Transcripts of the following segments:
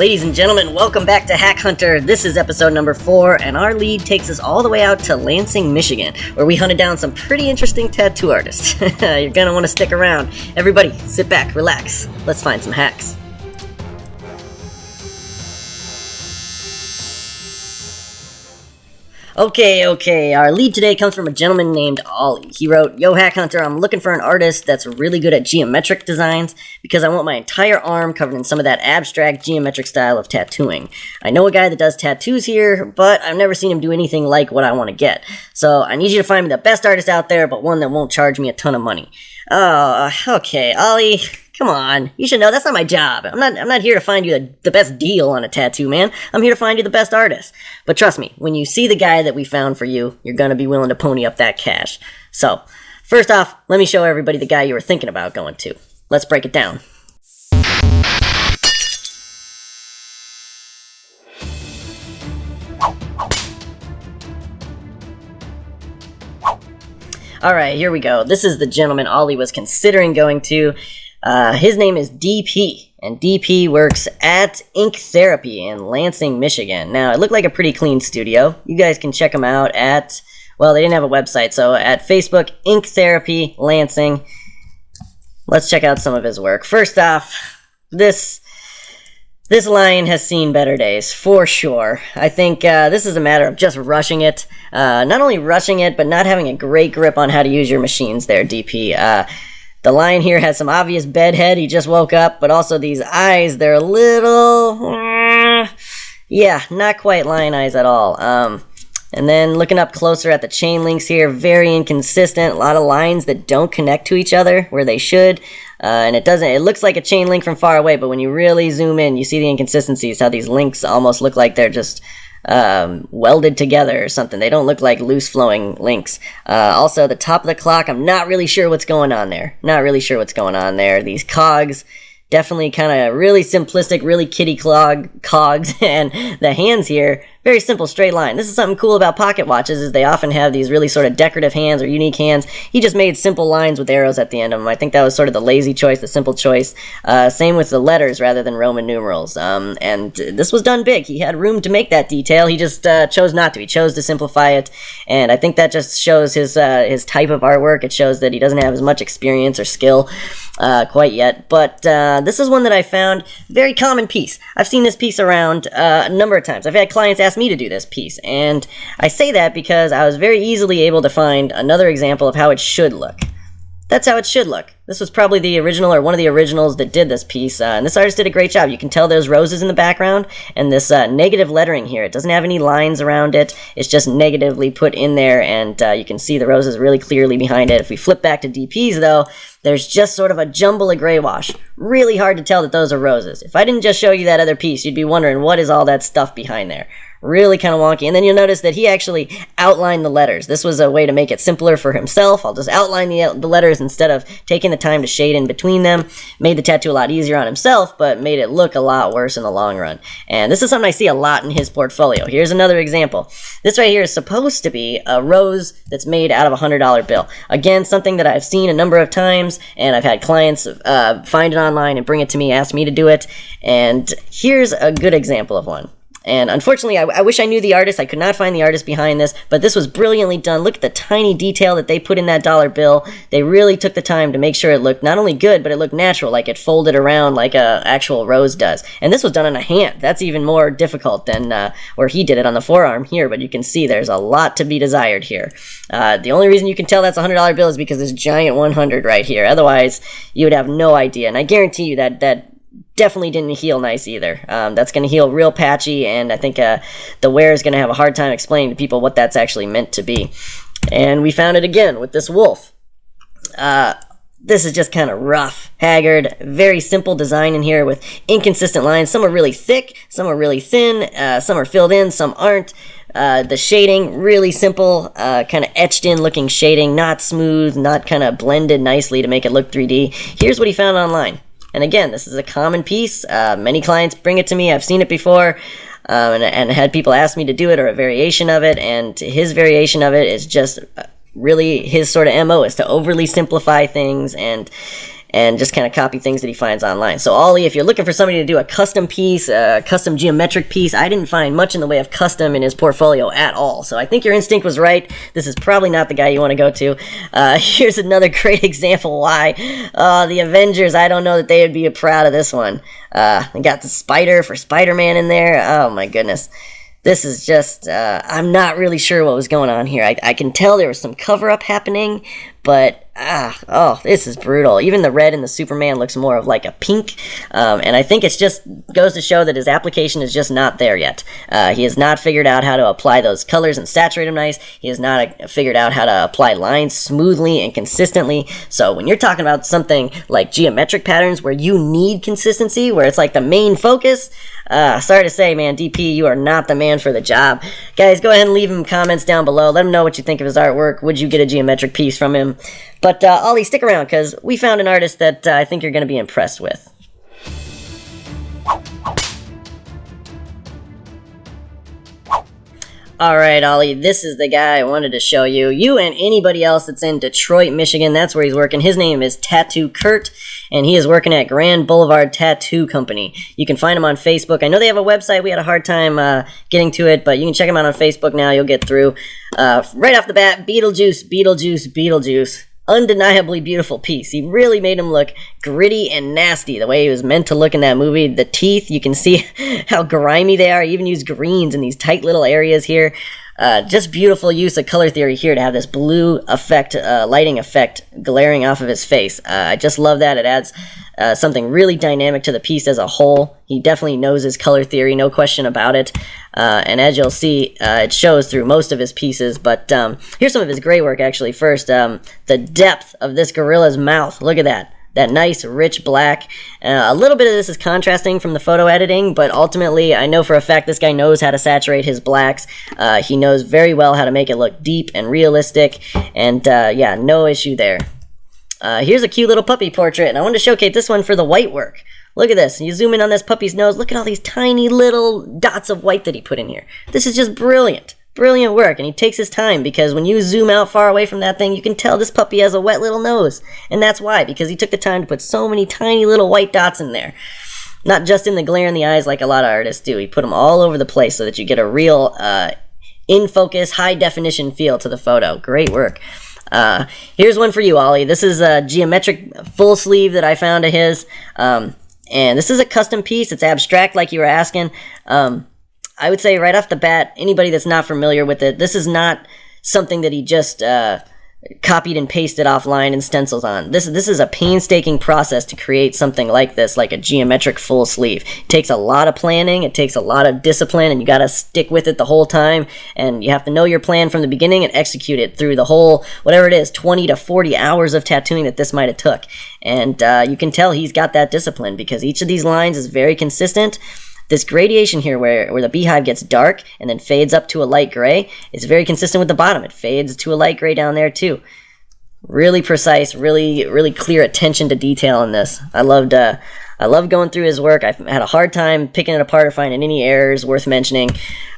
Ladies and gentlemen, welcome back to Hack Hunter. This is episode number 4, and our lead takes us all the way out to Lansing, Michigan, where we hunted down some pretty interesting tattoo artists. You're gonna want to stick around. Everybody, sit back, relax. Let's find some hacks. Okay, our lead today comes from a gentleman named Ollie. He wrote, "Yo, Hack Hunter, I'm looking for an artist that's really good at geometric designs because I want my entire arm covered in some of that abstract geometric style of tattooing. I know a guy that does tattoos here, but I've never seen him do anything like what I want to get. So I need you to find me the best artist out there, but one that won't charge me a ton of money." Okay, Ollie, come on. You should know that's not my job. I'm not here to find you the best deal on a tattoo, man. I'm here to find you the best artist. But trust me, when you see the guy that we found for you, you're gonna be willing to pony up that cash. So, first off, let me show everybody the guy you were thinking about going to. Let's break it down. Alright, here we go. This is the gentleman Ollie was considering going to. His name is DP, and DP works at Ink Therapy in Lansing, Michigan. Now, it looked like a pretty clean studio. You guys can check him out at, well, they didn't have a website, so at Facebook, Ink Therapy Lansing. Let's check out some of his work. First off, this line has seen better days, for sure. I think this is a matter of just rushing it. Not only rushing it, but not having a great grip on how to use your machines there, DP. The line here has some obvious bedhead, he just woke up, but also these eyes, they're a little... yeah, not quite lion eyes at all. And then looking up closer at the chain links here, very inconsistent, a lot of lines that don't connect to each other where they should. And it looks like a chain link from far away, but when you really zoom in, you see the inconsistencies, how these links almost look like they're just welded together or something. They don't look like loose flowing links. Also, the top of the clock, I'm not really sure what's going on there. These cogs, definitely kind of really simplistic, really kiddie cogs, and the hands here, very simple straight line. This is something cool about pocket watches, is they often have these really sort of decorative hands or unique hands. He just made simple lines with arrows at the end of them. I think that was sort of the lazy choice, the simple choice. Same with the letters rather than Roman numerals. And this was done big. He had room to make that detail. He just chose not to. He chose to simplify it. And I think that just shows his type of artwork. It shows that he doesn't have as much experience or skill quite yet. But this is one that I found very common piece. I've seen this piece around a number of times. I've had clients ask me to do this piece, and I say that because I was very easily able to find another example of how it should look. That's how it should look. This was probably the original or one of the originals that did this piece, and this artist did a great job. You can tell there's roses in the background, and this negative lettering here, it doesn't have any lines around it. It's just negatively put in there, and you can see the roses really clearly behind it. If we flip back to DP's, though, there's just sort of a jumble of gray wash. Really hard to tell that those are roses. If I didn't just show you that other piece, you'd be wondering, what is all that stuff behind there? Really kind of wonky. And then you'll notice that he actually outlined the letters. This was a way to make it simpler for himself. I'll just outline the letters instead of taking the time to shade in between them. Made the tattoo a lot easier on himself, but made it look a lot worse in the long run. And this is something I see a lot in his portfolio. Here's another example. This right here is supposed to be a rose that's made out of a $100 bill. Again, something that I've seen a number of times, and I've had clients find it online and bring it to me, ask me to do it. And here's a good example of one. And unfortunately, I wish I knew the artist. I could not find the artist behind this, but this was brilliantly done. Look at the tiny detail that they put in that dollar bill. They really took the time to make sure it looked not only good, but it looked natural, like it folded around like a actual rose does. And this was done in a hand. That's even more difficult than where he did it on the forearm here, but you can see there's a lot to be desired here. The only reason you can tell that's a $100 bill is because this giant 100 right here. Otherwise, you would have no idea. And I guarantee you that definitely didn't heal nice either. That's going to heal real patchy, and I think the wearer is going to have a hard time explaining to people what that's actually meant to be. And we found it again with this wolf. This is just kind of rough, haggard, very simple design in here with inconsistent lines. Some are really thick, some are really thin, some are filled in, some aren't. The shading, really simple, kind of etched in looking shading, not smooth, not kind of blended nicely to make it look 3D. Here's what he found online. And again, this is a common piece. Many clients bring it to me. I've seen it before, and had people ask me to do it or a variation of it. And his variation of it is just really his sort of MO, is to overly simplify things and and just kind of copy things that he finds online. So Ollie, if you're looking for somebody to do a custom piece, a custom geometric piece, I didn't find much in the way of custom in his portfolio at all. So I think your instinct was right. This is probably not the guy you want to go to. Here's another great example why. The Avengers, I don't know that they would be proud of this one. They got the spider for Spider-Man in there. Oh my goodness. This is just, I'm not really sure what was going on here. I can tell there was some cover-up happening, but, this is brutal. Even the red in the Superman looks more of like a pink, and I think it's just goes to show that his application is just not there yet. He has not figured out how to apply those colors and saturate them nice. He has not figured out how to apply lines smoothly and consistently. So when you're talking about something like geometric patterns where you need consistency, where it's like the main focus, sorry to say, man, DP, you are not the man for the job. Guys, go ahead and leave him comments down below. Let him know what you think of his artwork. Would you get a geometric piece from him? But Ollie, stick around, because we found an artist that I think you're going to be impressed with. Alright, Ollie, this is the guy I wanted to show you. You and anybody else that's in Detroit, Michigan, that's where he's working. His name is Tattoo Kurt, and he is working at Grand Boulevard Tattoo Company. You can find him on Facebook. I know they have a website. We had a hard time getting to it, but you can check him out on Facebook now. You'll get through. Right off the bat, Beetlejuice, Beetlejuice, Beetlejuice. Undeniably beautiful piece. He really made him look gritty and nasty, the way he was meant to look in that movie. The teeth, you can see how grimy they are. He even used greens in these tight little areas here. Just beautiful use of color theory here to have this blue effect, lighting effect glaring off of his face. I just love that. It adds something really dynamic to the piece as a whole. He definitely knows his color theory, no question about it. And as you'll see, it shows through most of his pieces. But here's some of his great work, actually. First, the depth of this gorilla's mouth. Look at that. That nice, rich black. A little bit of this is contrasting from the photo editing, but ultimately, I know for a fact this guy knows how to saturate his blacks. He knows very well how to make it look deep and realistic. And yeah, no issue there. Here's a cute little puppy portrait, and I wanted to showcase this one for the white work. Look at this. You zoom in on this puppy's nose. Look at all these tiny little dots of white that he put in here. This is just brilliant. Brilliant work, and he takes his time, because when you zoom out far away from that thing, you can tell this puppy has a wet little nose. And that's why, because he took the time to put so many tiny little white dots in there. Not just in the glare in the eyes like a lot of artists do. He put them all over the place so that you get a real in-focus, high-definition feel to the photo. Great work. Here's one for you, Ollie. This is a geometric full sleeve that I found of his. And this is a custom piece. It's abstract, like you were asking. I would say right off the bat, anybody that's not familiar with it, this is not something that he just copied and pasted offline and stencils on. This is a painstaking process to create something like this, like a geometric full sleeve. It takes a lot of planning, it takes a lot of discipline, and you gotta stick with it the whole time, and you have to know your plan from the beginning and execute it through the whole, whatever it is, 20 to 40 hours of tattooing that this might have took. And you can tell he's got that discipline, because each of these lines is very consistent. This gradation here where the beehive gets dark and then fades up to a light gray is very consistent with the bottom. It fades to a light gray down there too. Really precise, really clear attention to detail in this. I loved going through his work. I've had a hard time picking it apart or finding any errors worth mentioning.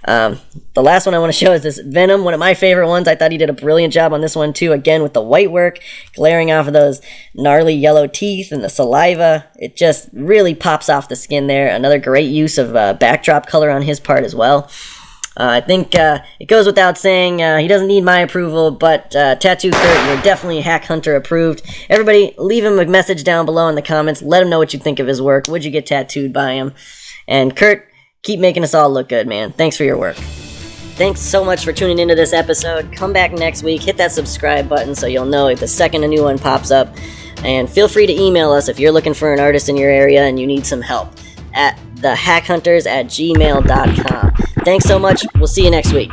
The last one I want to show is this Venom, one of my favorite ones. I thought he did a brilliant job on this one too, again with the white work, glaring off of those gnarly yellow teeth and the saliva. It just really pops off the skin there. Another great use of backdrop color on his part as well. I think it goes without saying, he doesn't need my approval, but Tattoo Kurt, you're definitely Hack Hunter approved. Everybody, leave him a message down below in the comments. Let him know what you think of his work. Would you get tattooed by him? And Kurt, keep making us all look good, man. Thanks for your work. Thanks so much for tuning into this episode. Come back next week. Hit that subscribe button so you'll know the second a new one pops up. And feel free to email us if you're looking for an artist in your area and you need some help at thehackhunters@gmail.com. Thanks so much. We'll see you next week.